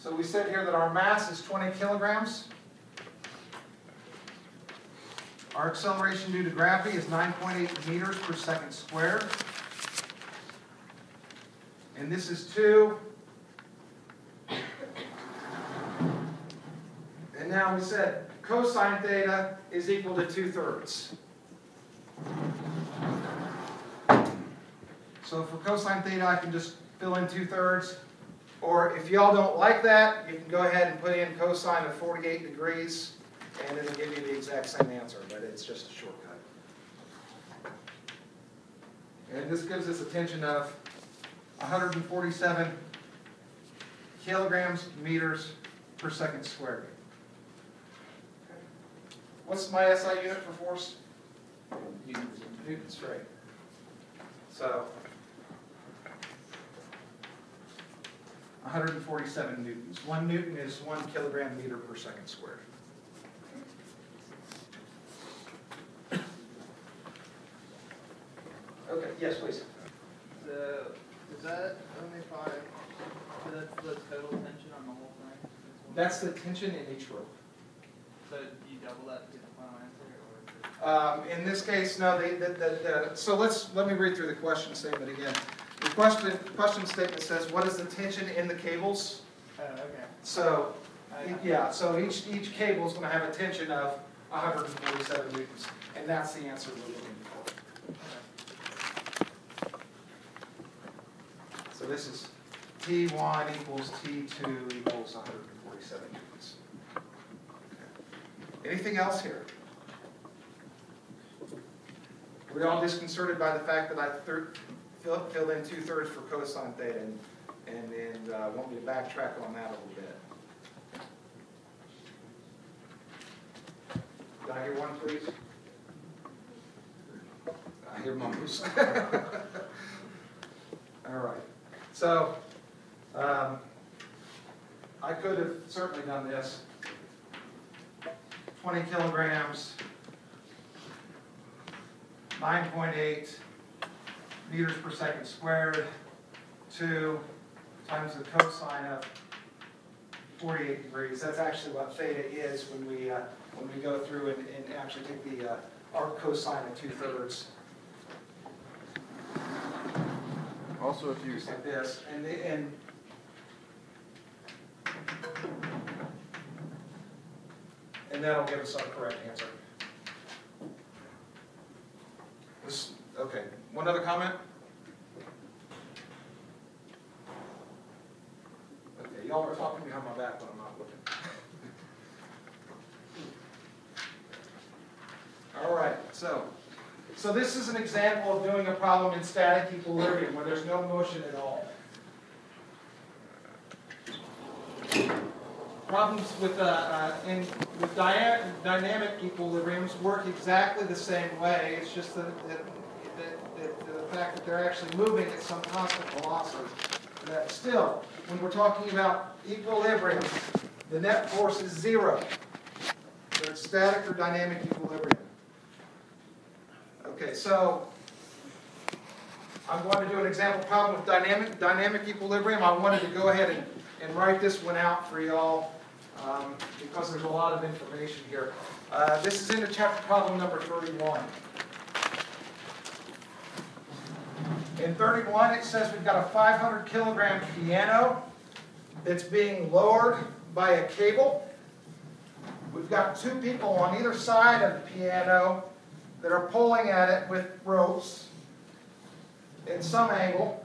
So we said here that our mass is 20 kilograms. Our acceleration due to gravity is 9.8 meters per second squared. And this is 2. And now we said cosine theta is equal to 2/3. So for cosine theta, I can just fill in 2/3. Or if y'all don't like that, you can go ahead and put in cosine of 48 degrees, and it'll give you the exact same answer, but it's just a shortcut. And this gives us a tension of 147 kilograms meters per second squared. What's my SI unit for force? Newtons. Newtons, right. So 147 newtons. 1 newton is 1 kilogram meter per second squared. Okay, yes, please. So, is that only 5? So that's the total tension on the whole thing? That's the tension in each rope. So do you double that to get the final answer? Or In this case, no. So let me read through the question statement again. The question statement says, what is the tension in the cables? oh, okay. So, yeah, so each cable is going to have a tension of 147 newtons, and that's the answer we're looking for. So this is T1 equals T2 equals 147 newtons. Okay. Anything else here? Are we all disconcerted by the fact that I filled in 2/3 for cosine theta and want me to backtrack on that a little bit? Did I hear one, please? I hear mumbles. All right. So, I could have certainly done this. 20 kilograms, 9.8 meters per second squared, 2 times the cosine of 48 degrees. That's actually what theta is when we go through and actually take the arc cosine of 2/3. Also, if you Just like this, and that'll give us our correct answer. Okay, one other comment? Okay, y'all are talking behind my back when I'm not looking. All right, so this is an example of doing a problem in static equilibrium where there's no motion at all. Problems with dynamic equilibriums work exactly the same way. It's just the fact that they're actually moving at some constant velocity. That still, when we're talking about equilibrium, the net force is 0. Whether it's static or dynamic equilibrium. Okay, so I'm going to do an example problem with dynamic equilibrium. I wanted to go ahead and write this one out for y'all because there's a lot of information here. This is in the chapter problem number 31. In 31, it says we've got a 500 kilogram piano that's being lowered by a cable. We've got 2 people on either side of the piano that are pulling at it with ropes at some angle.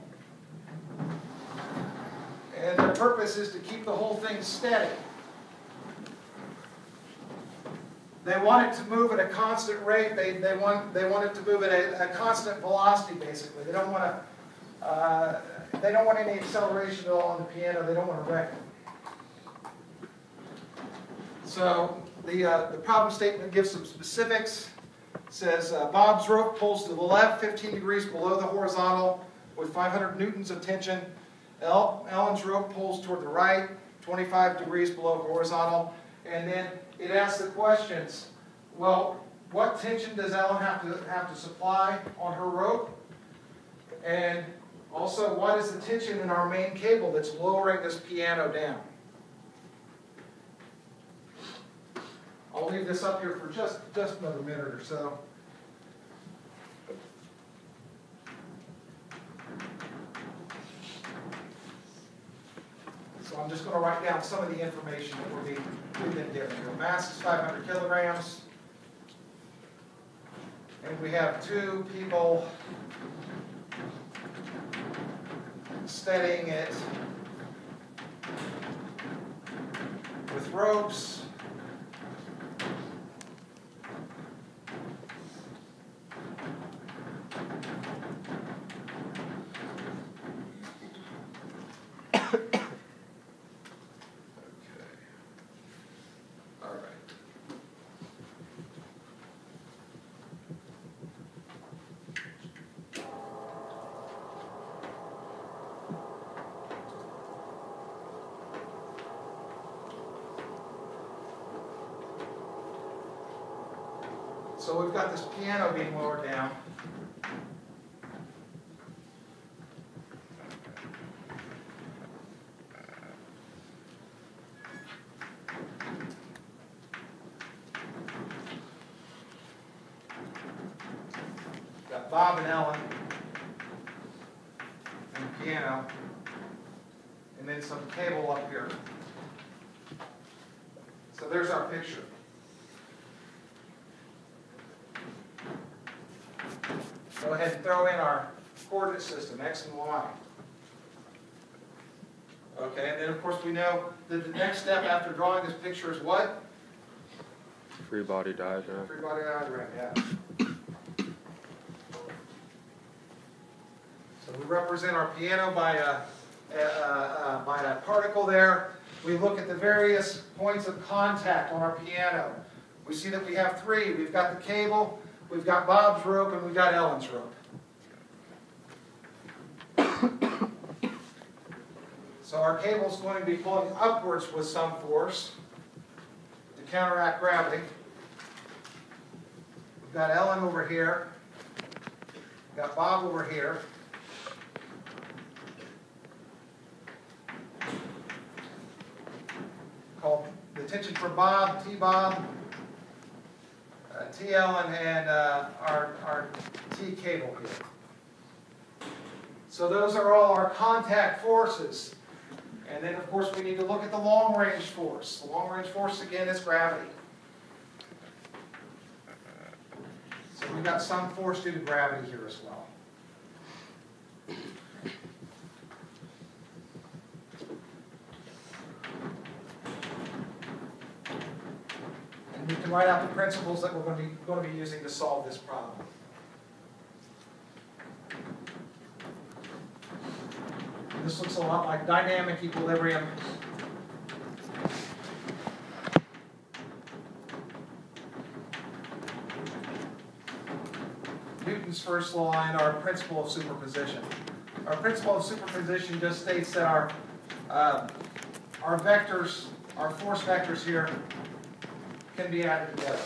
And their purpose is to keep the whole thing steady. They want it to move at a constant rate. They want it to move at a constant velocity, basically. They don't want any acceleration at all on the piano. They don't want to wreck it. So the problem statement gives some specifics. It says Bob's rope pulls to the left 15 degrees below the horizontal with 500 newtons of tension. Ellen's rope pulls toward the right 25 degrees below horizontal. And then it asks the questions, well, what tension does Ellen have to supply on her rope? And also, what is the tension in our main cable that's lowering this piano down? I'll leave this up here for just another minute or so. So I'm just going to write down some of the information that we've been given here. Mass is 500 kilograms. And we have 2 people steadying it with ropes. So we've got this piano being lowered down. Got Bob and Ellen and the piano, and then some cable up here. So there's our picture. Go ahead and throw in our coordinate system, X and Y. Okay, and then of course we know that the next step after drawing this picture is what? Free body diagram. Free body diagram, yeah. So we represent our piano by a particle there. We look at the various points of contact on our piano. We see that we have 3. We've got the cable, we've got Bob's rope, and we've got Ellen's rope. So our cable is going to be pulling upwards with some force to counteract gravity. We've got Ellen over here. We've got Bob over here. Called the tension for Bob, T-Bob, T-Ellen, and our T-cable here. So those are all our contact forces. And then, of course, we need to look at the long-range force. The long-range force, again, is gravity. So we've got some force due to gravity here as well. And we can write out the principles that we're going to be using to solve this problem. This looks a lot like dynamic equilibrium. Newton's first law and our principle of superposition. Our principle of superposition just states that our vectors, our force vectors here, can be added together.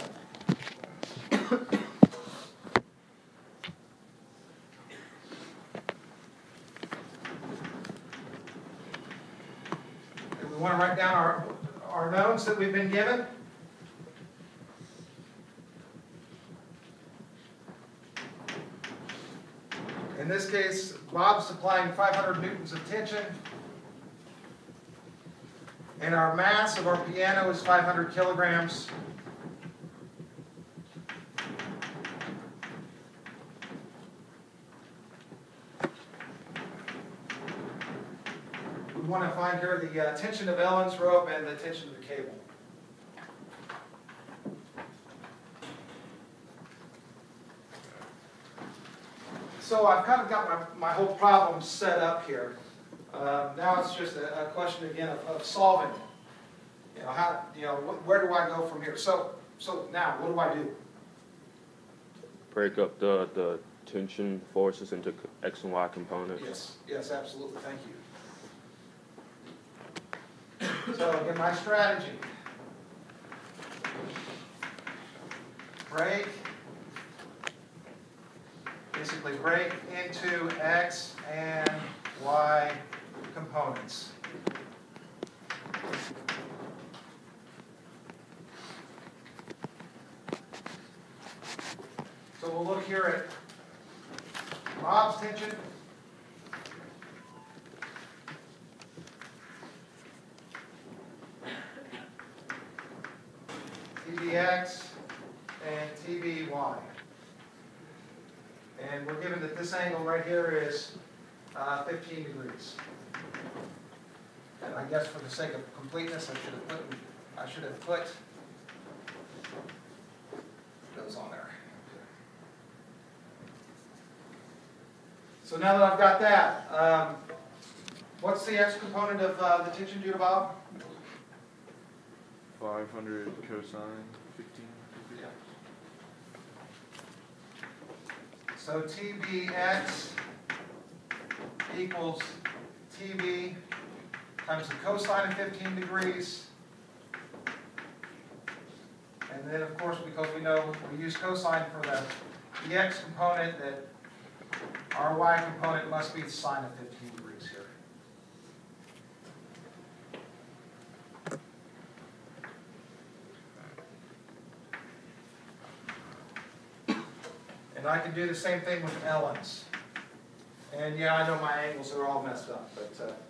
We want to write down our knowns that we've been given. In this case, Bob's supplying 500 newtons of tension. And our mass of our piano is 500 kilograms. We want to find here the tension of Ellen's rope and the tension of the cable. So I've kind of got my whole problem set up here. Now it's just a question again of solving it. Where do I go from here? So now, what do I do? Break up the tension forces into X and Y components. Yes, absolutely. Thank you. So again, my strategy. Basically break into X and Y components. we'll look here at Bob's tension. TBX and TBY. And we're given that this angle right here is 15 degrees. And I guess for the sake of completeness, I should have put those on there. So now that I've got that, what's the x component of the tension due to Bob? 500 cosine 15. So TBX equals TB times the cosine of 15 degrees. And then, of course, because we know we use cosine for the x component, that our y component must be the sine of 15 degrees here. And I can do the same thing with Ellen's. And yeah, I know my angles are all messed up, but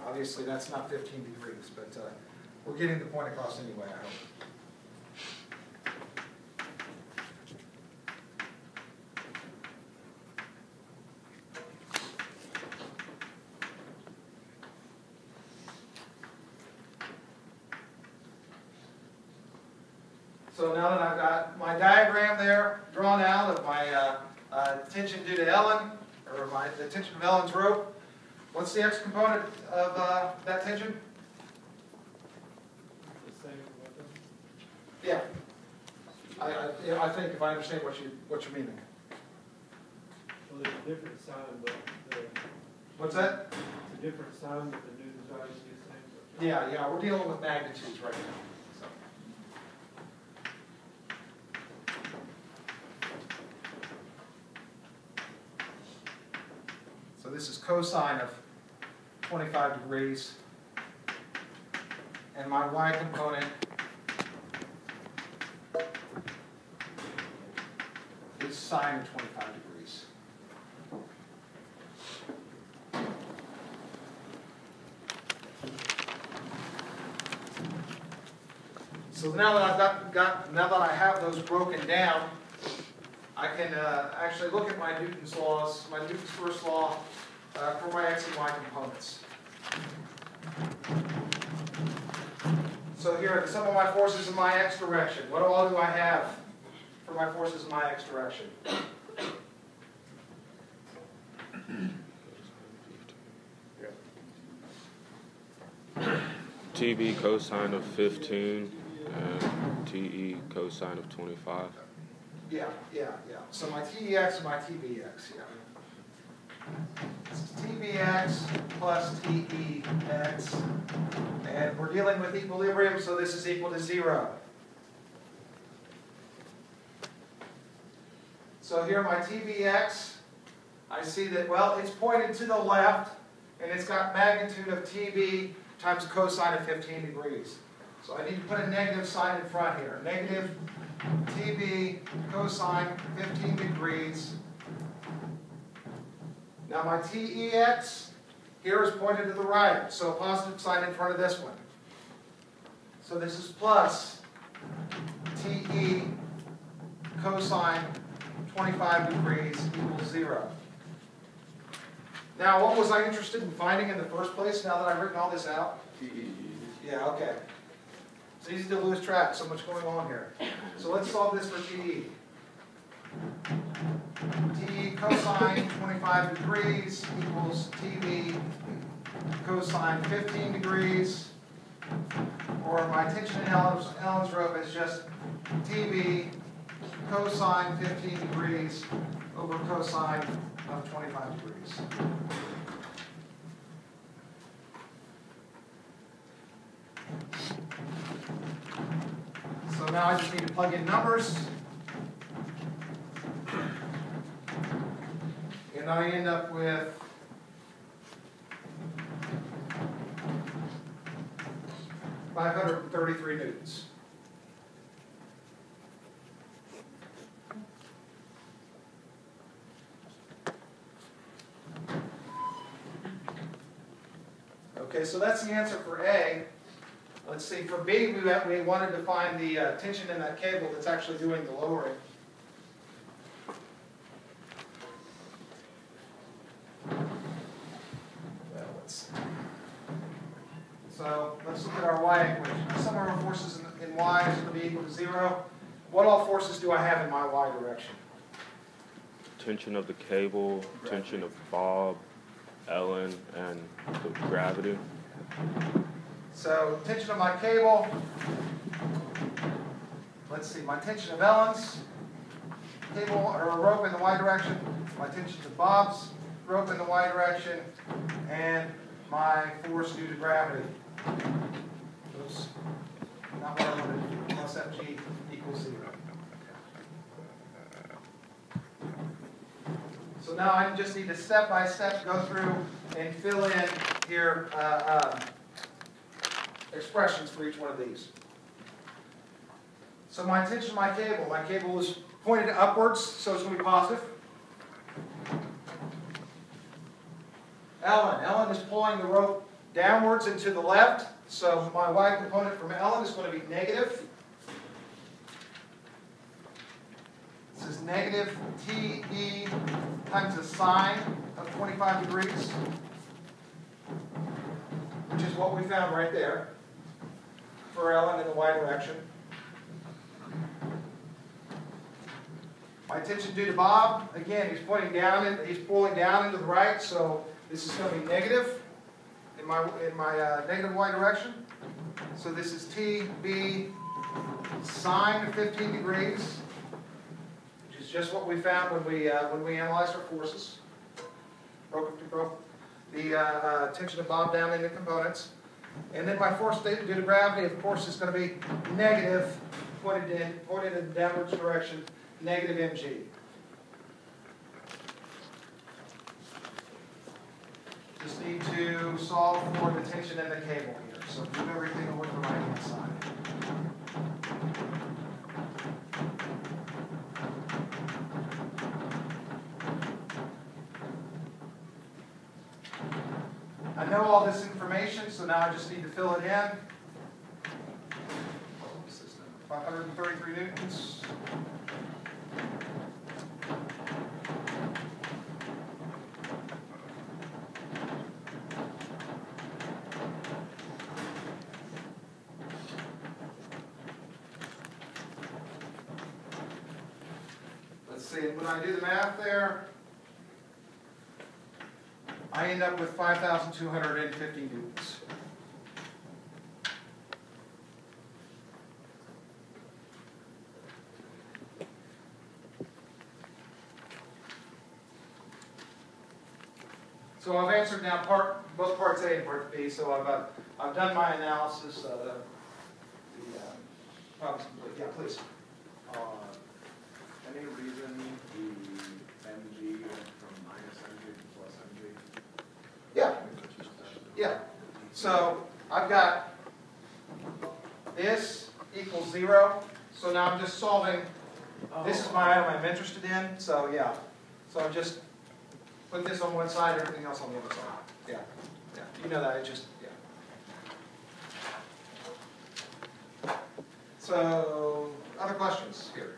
obviously that's not 15 degrees, but we're getting the point across anyway, I hope. So now that I've got my diagram there drawn out of my tension due to Ellen, or the tension of Ellen's rope, what's the x component of that tension? The same with them. Yeah. I think if I understand what you're meaning. Well, there's a different sign, but What's that? it's a different sign, but the Newton's value is the same. Yeah, we're dealing with magnitudes right now. So this is cosine of 25 degrees, and my y component is sine of 25 degrees. So now that now that I have those broken down, I can actually look at my Newton's laws, my Newton's first law for my x and y components. So here, the sum of my forces in my x direction. What all do I have for my forces in my x direction? TB cosine of 15 and TE cosine of 25. Yeah. So my TEX and my TBX, yeah. This is TBX plus TEX. And we're dealing with equilibrium, so this is equal to 0. So here my TBX, I see that, well, it's pointed to the left, and it's got magnitude of TB times cosine of 15 degrees. So I need to put a negative sign in front here. Negative TB cosine 15 degrees. Now my TEX here is pointed to the right, so a positive sign in front of this one. So this is plus TE cosine 25 degrees equals 0. Now, what was I interested in finding in the first place now that I've written all this out? Yeah, okay. It's easy to lose track, so much going on here. So let's solve this for TE. TE cosine 25 degrees equals TB cosine 15 degrees. Or my tension in Ellen's rope is just TB cosine 15 degrees over cosine of 25 degrees. So now I just need to plug in numbers. And I end up with .533 newtons. Okay, so that's the answer for A. Let's see, for B, we wanted to find the tension in that cable that's actually doing the lowering. Well, let's see. So let's look at our y equation. The sum of our forces in y is going to be equal to 0. What all forces do I have in my y direction? Tension of the cable, tension of Bob, Ellen, and the gravity. So tension of my cable, let's see, my tension of Ellen's cable or rope in the y direction, my tension of Bob's rope in the y direction, and my force due to gravity. Oops, not what I wanted to do, plus Fg equals 0. So now I just need to step by step go through and fill in here expressions for each one of these. So my tension of my cable is pointed upwards, so it's going to be positive. Ellen is pulling the rope downwards and to the left, so my y component from Ellen is going to be negative. This is negative TE times the sine of 25 degrees, which is what we found right there for Ellen in the y direction. My tension due to Bob, again, he's pointing down and he's pulling down into the right, so this is going to be negative in my negative y direction. So this is TB sine of 15 degrees, which is just what we found when we analyzed our forces. Broke the tension of Bob down into components. And then my force due to gravity, of course, is going to be negative, pointed in the downwards direction, negative mg. Just need to solve for the tension in the cable here. So move everything over to the right-hand side. I know all this information, so now I just need to fill it in. 533 newtons. Let's see, when I do the math there, I end up with 5,250 newtons. So I've answered now both parts A and part B. So I've done my analysis. The problem's complete. Yeah, please. Any reason the mg went from minus mg to plus mg? Yeah. Yeah. So I've got this equals 0. So now I'm just solving. This is my item I'm interested in. So yeah. So I'm just put this on one side, everything else on the other side. Yeah. Yeah. You know that. It just yeah. So other questions here?